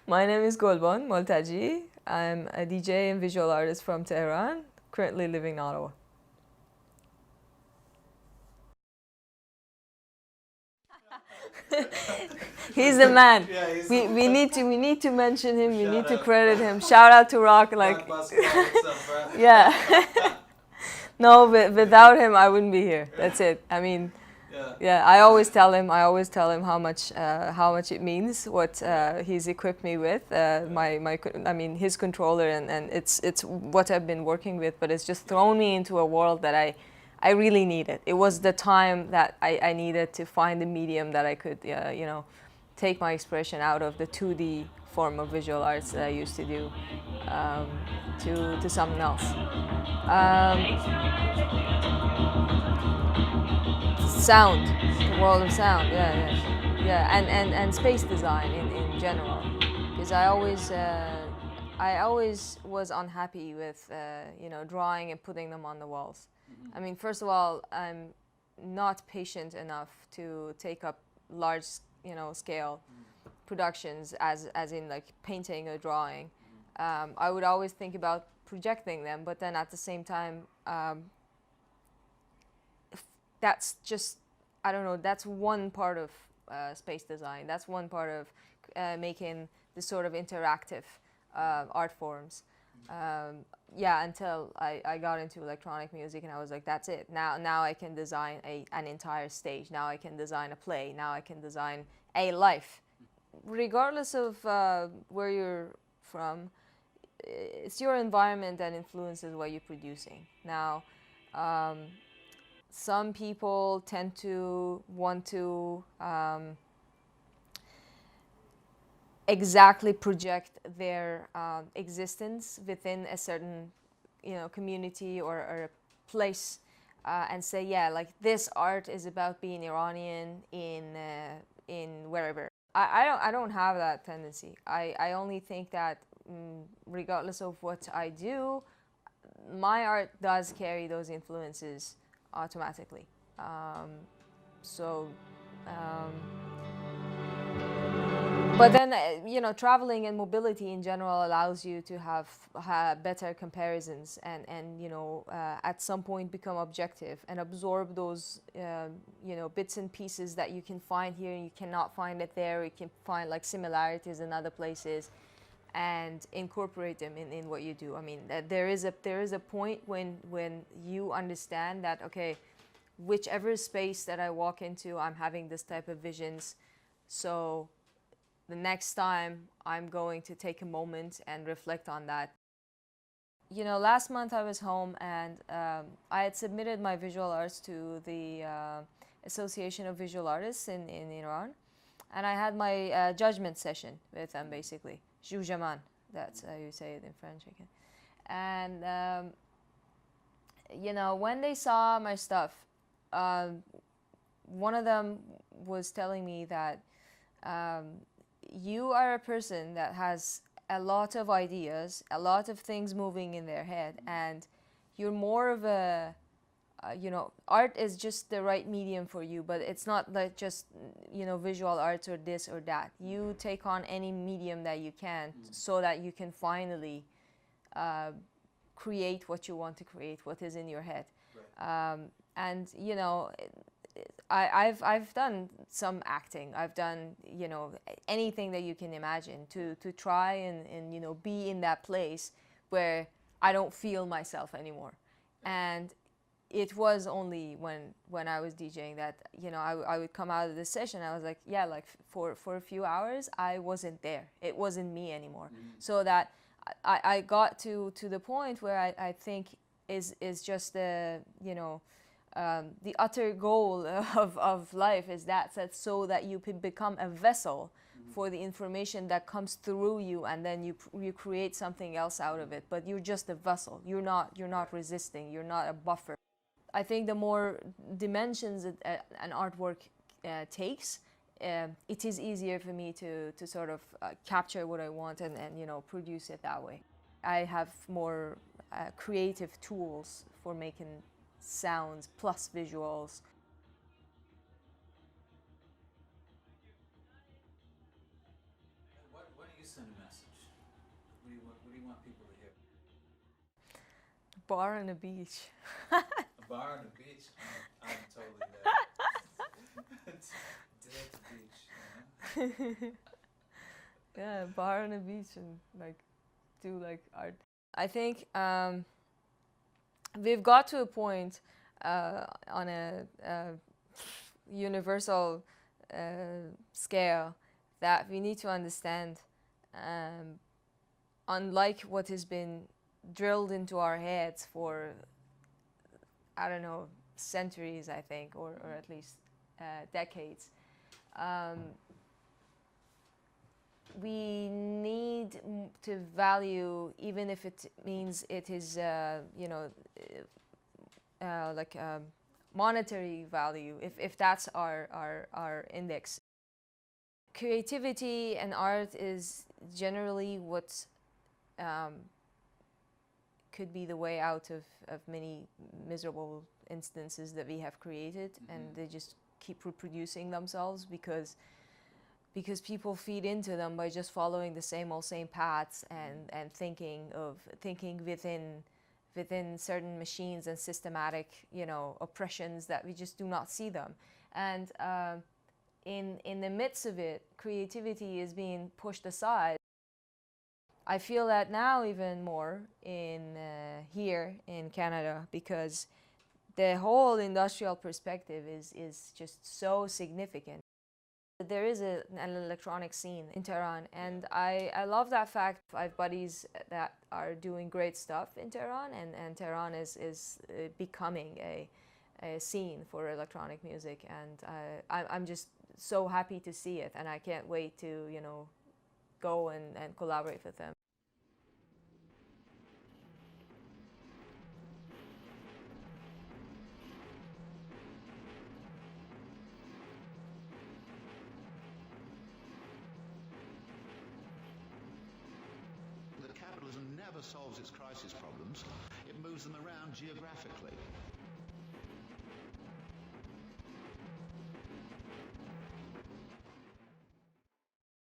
My name is Golbon Moltaji. I'm a DJ and visual artist from Tehran, currently living in Ottawa. He's the man. Yeah, he's We need to mention him. We need to credit him. Shout out to Rock. Like, yeah. No, without him, I wouldn't be here. That's it. I mean, yeah. I always tell him. How much it means what he's equipped me with. I mean, his controller, and it's what I've been working with. But it's just thrown me into a world that I really needed. It was the time that I needed to find a medium that I could, take my expression out of the 2D form of visual arts that I used to do to something else. Sound, the world of sound, yeah, and space design in general, because I always was unhappy with drawing and putting them on the walls. I mean, first of all, I'm not patient enough to take up large, scale productions as in like painting or drawing. I would always think about projecting them, but then at the same time, that's just, I don't know, that's one part of space design. That's one part of making this sort of interactive art forms. Until I got into electronic music, and I was like, that's it. Now I can design an entire stage. Now I can design a play. Now I can design a life. Regardless of where you're from, it's your environment that influences what you're producing. Now, some people tend to want to exactly project their existence within a certain, community or a place, and say, yeah, like this art is about being Iranian in wherever. I don't have that tendency. I only think that regardless of what I do, my art does carry those influences automatically. So, but then, traveling and mobility in general allows you to have better comparisons and at some point become objective and absorb those, bits and pieces that you can find here and you cannot find it there. You can find like similarities in other places and incorporate them in what you do. I mean, there is a point when you understand that, okay, whichever space that I walk into, I'm having this type of visions. So the next time I'm going to take a moment and reflect on that. Last month I was home and I had submitted my visual arts to the Association of Visual Artists in Iran. And I had my judgment session with them, basically. Jugement, that's how you say it in French, I guess. And, when they saw my stuff, one of them was telling me that you are a person that has a lot of ideas, a lot of things moving in their head, and you're more of a art is just the right medium for you, but it's not like just, visual arts or this or that. You take on any medium that you can so that you can finally create what you want to create, what is in your head. Right. And, I've done some acting. I've done, anything that you can imagine to try and be in that place where I don't feel myself anymore. And it was only when I was DJing that, I would come out of this session. I was like, yeah, like for a few hours, I wasn't there. It wasn't me anymore. So that I got to the point where I think is just the, the utter goal of life is that so that you can become a vessel for the information that comes through you, and then you create something else out of it. But you're just a vessel. You're not resisting. You're not a buffer. I think the more dimensions an artwork takes, it is easier for me to sort of capture what I want and produce it that way. I have more creative tools for making sounds plus visuals. you send a message? What do you want people to hear? Bar on a beach. A bar on the beach? I'm totally there. Dead beach, you know? Yeah, bar on a beach and like do like art. I think we've got to a point on a universal scale that we need to understand, unlike what has been drilled into our heads for, I don't know, centuries, I think, or at least decades. We need to value, even if it means it is, like monetary value, if that's our index. Creativity and art is generally what could be the way out of many miserable instances that we have created, and they just keep reproducing themselves because people feed into them by just following the same paths and thinking within certain machines and systematic, oppressions that we just do not see them. And in the midst of it, creativity is being pushed aside. I feel that now even more in here in Canada, because the whole industrial perspective is just so significant. There is an electronic scene in Tehran, and I love that fact. I have buddies that are doing great stuff in Tehran, and Tehran is becoming a scene for electronic music, and I'm just so happy to see it, and I can't wait to go and collaborate with them. Capitalism never solves its crisis problems, it moves them around geographically.